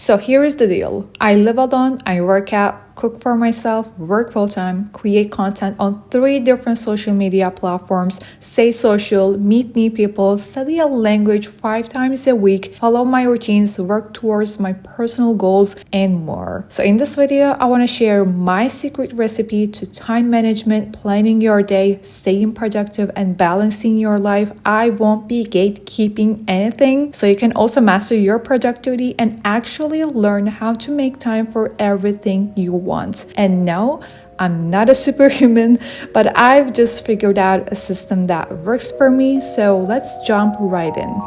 So here is the deal. I live alone, I work out, cook for myself, work full-time, create content on 3 different social media platforms, stay social, meet new people, study a language 5 times a week, follow my routines, work towards my personal goals, and more. So in this video, I want to share my secret recipe to time management, planning your day, staying productive, and balancing your life. I won't be gatekeeping anything, so you can also master your productivity and actually learn how to make time for everything you want. And no, I'm not a superhuman, but I've just figured out a system that works for me. So let's jump right in.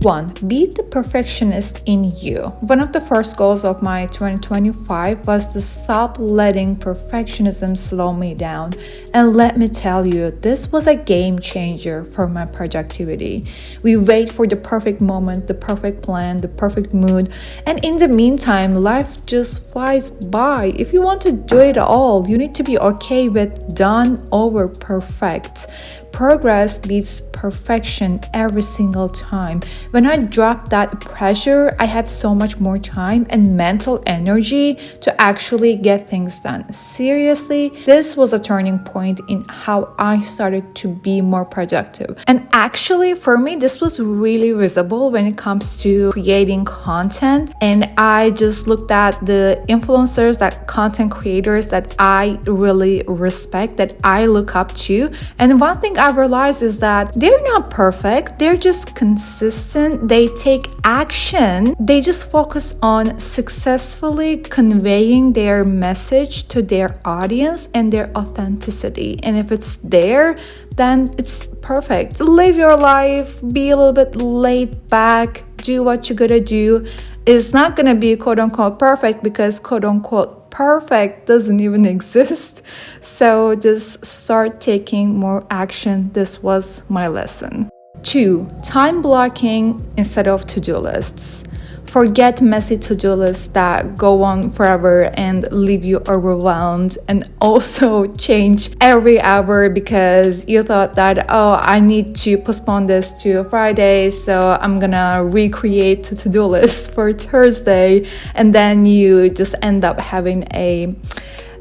1. Be the perfectionist in you. One of the first goals of my 2025 was to stop letting perfectionism slow me down. And let me tell you, this was a game changer for my productivity. We wait for the perfect moment, the perfect plan, the perfect mood, and in the meantime, life just flies by. If you want to do it all, you need to be okay with done over perfect. Progress beats perfection every single time. When I dropped that pressure, I had so much more time and mental energy to actually get things done. Seriously, this was a turning point in how I started to be more productive. And actually, for me, this was really visible when it comes to creating content. And I just looked at the influencers, that content creators that I really respect, that I look up to. And one thing I realized is that they're not perfect, they're just consistent, they take action, they just focus on successfully conveying their message to their audience and their authenticity. And if it's there, then it's perfect. Live your life, be a little bit laid back, do what you gotta do. It's not gonna be quote unquote perfect because quote unquote perfect doesn't even exist. So just start taking more action. This was my lesson. 2. Time blocking instead of to-do lists. Forget messy to-do lists that go on forever and leave you overwhelmed, and also change every hour because you thought that, oh, I need to postpone this to Friday, so I'm gonna recreate a to-do list for Thursday, and then you just end up having a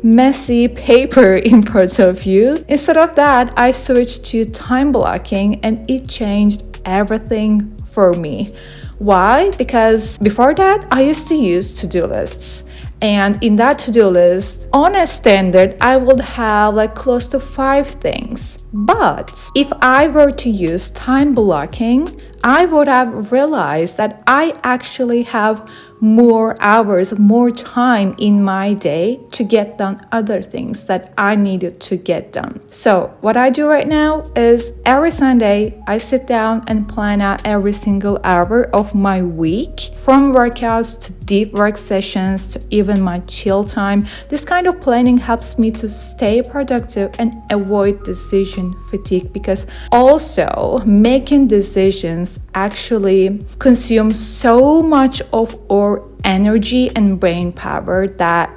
messy paper in front of you. Instead of that, I switched to time blocking and it changed everything for me. Why? Because before that, I used to use to-do lists. And in that to-do list, on a standard, I would have like close to 5 things. But if I were to use time blocking, I would have realized that I actually have more hours, more time in my day to get done other things that I needed to get done. So what I do right now is every Sunday, I sit down and plan out every single hour of my week, from workouts to deep work sessions to even my chill time. This kind of planning helps me to stay productive and avoid decision fatigue, because also making decisions actually consumes so much of our energy and brain power that,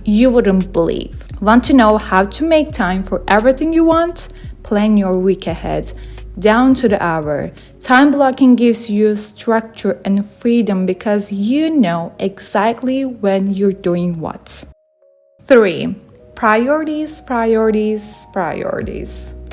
you wouldn't believe. Want to know how to make time for everything you want? Plan your week ahead, down to the hour. Time blocking gives you structure and freedom because you know exactly when you're doing what. 3. Priorities.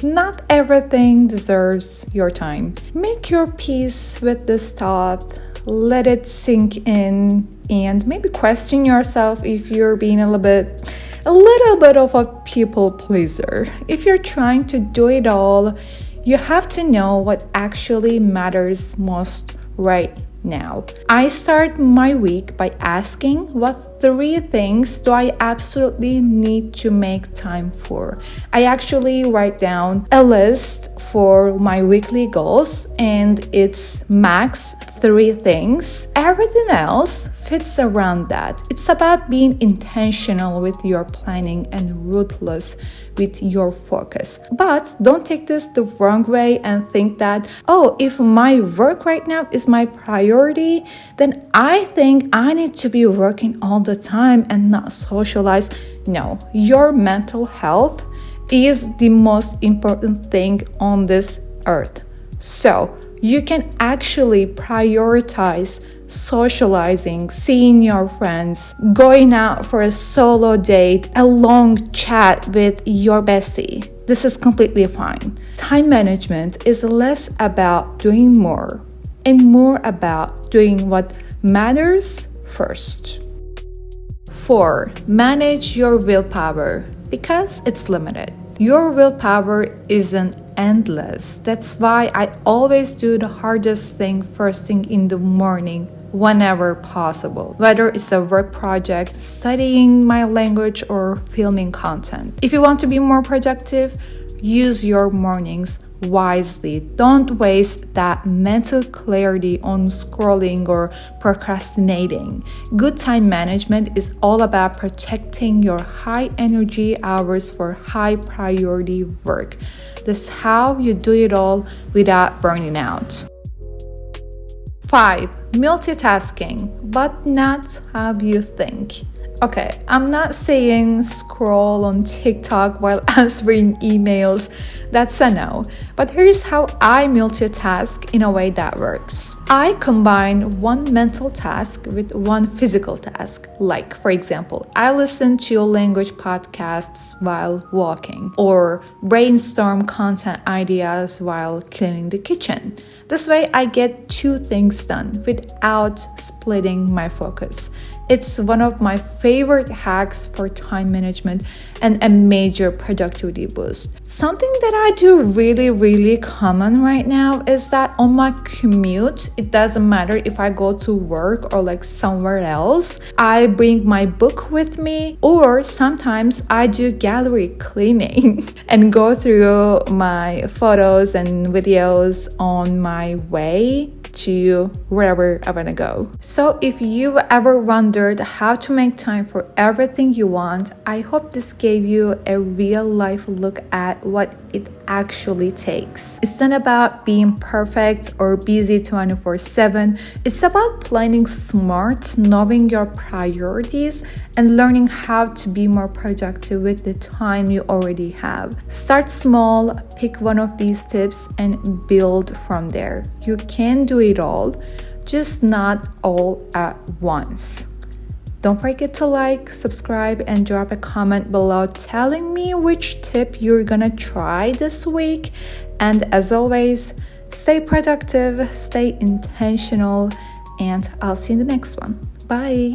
Not everything deserves your time. Make your peace with this thought. Let it sink in and maybe question yourself if you're being a little bit of a people pleaser. If you're trying to do it all, you have to know what actually matters most right now. I start my week by asking, what 3 things do I absolutely need to make time for? I actually write down a list for my weekly goals, and it's max 3 things. Everything else fits around that. It's about being intentional with your planning and ruthless with your focus. But don't take this the wrong way and think that, oh, if my work right now is my priority, then I think I need to be working all the time and not socialize. No, your mental health is the most important thing on this earth. So you can actually prioritize socializing, seeing your friends, going out for a solo date, a long chat with your bestie. This is completely fine. Time management is less about doing more and more about doing what matters first. 4. Manage your willpower because it's limited. Your willpower isn't endless. That's why I always do the hardest thing first thing in the morning whenever possible, whether it's a work project, studying my language, or filming content. If you want to be more productive, use your mornings wisely. Don't waste that mental clarity on scrolling or procrastinating. Good time management is all about protecting your high energy hours for high priority work. That's how you do it all without burning out. 5. Multitasking, but not how you think. Okay, I'm not saying scroll on TikTok while answering emails. That's a no. But here's how I multitask in a way that works. I combine one mental task with one physical task. Like, for example, I listen to language podcasts while walking or brainstorm content ideas while cleaning the kitchen. This way, I get two things done without splitting my focus. It's one of my favorite hacks for time management and a major productivity boost. Something that I do really common right now is that on my commute, it doesn't matter if I go to work or like somewhere else, I bring my book with me, or sometimes I do gallery cleaning and go through my photos and videos on my way to wherever I want to go. So if you've ever wondered how to make time for everything you want, I hope this gave you a real life look at what it actually takes. It's not about being perfect or busy 24/7. It's about planning smart, knowing your priorities, and learning how to be more productive with the time you already have. Start small, pick one of these tips, and build from there. You can do it all, just not all at once. Don't forget to like, subscribe, and drop a comment below telling me which tip you're gonna try this week. And as always, stay productive, stay intentional, and I'll see you in the next one. Bye!